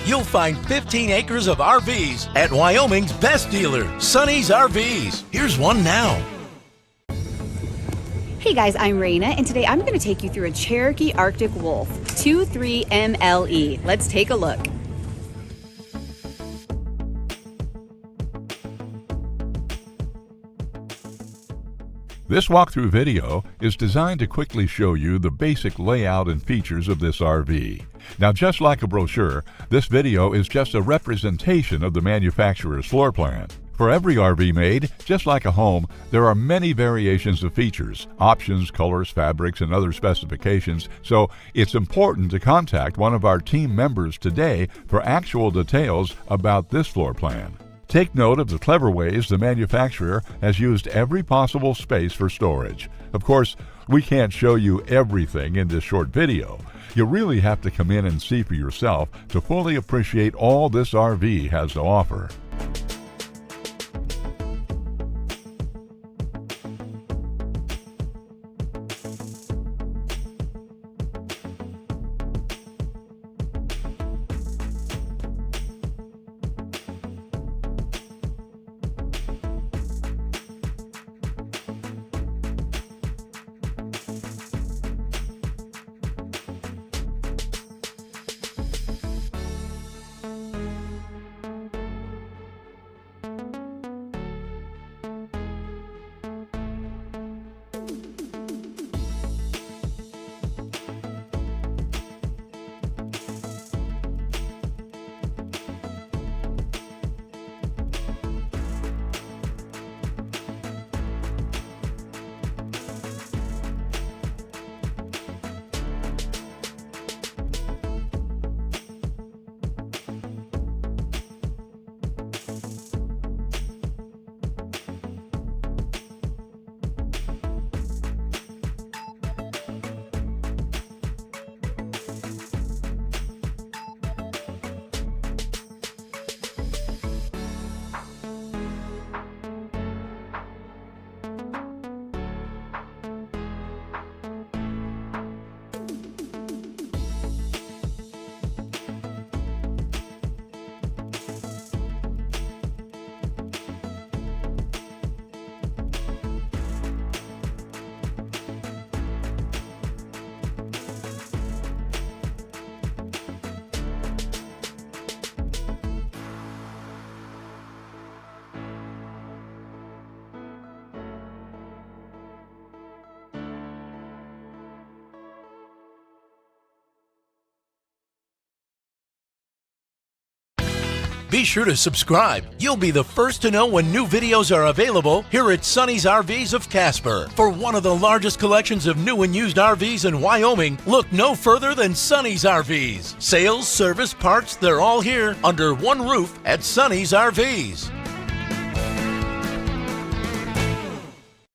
you'll find 15 acres of RVs at Wyoming's best dealer, Sonny's RVs. Here's one now. Hey guys, I'm Raina, and today I'm going to take you through a Cherokee Arctic Wolf, 23MLE. Let's take a look. This walkthrough video is designed to quickly show you the basic layout and features of this RV. Now, just like a brochure, this video is just a representation of the manufacturer's floor plan. For every RV made, just like a home, there are many variations of features, options, colors, fabrics, and other specifications, so it's important to contact one of our team members today for actual details about this floor plan. Take note of the clever ways the manufacturer has used every possible space for storage. Of course, we can't show you everything in this short video. You really have to come in and see for yourself to fully appreciate all this RV has to offer. Be sure to subscribe. You'll be the first to know when new videos are available here at Sonny's RVs of Casper. For one of the largest collections of new and used RVs in Wyoming, look no further than Sonny's RVs. Sales, service, parts, they're all here under one roof at Sonny's RVs.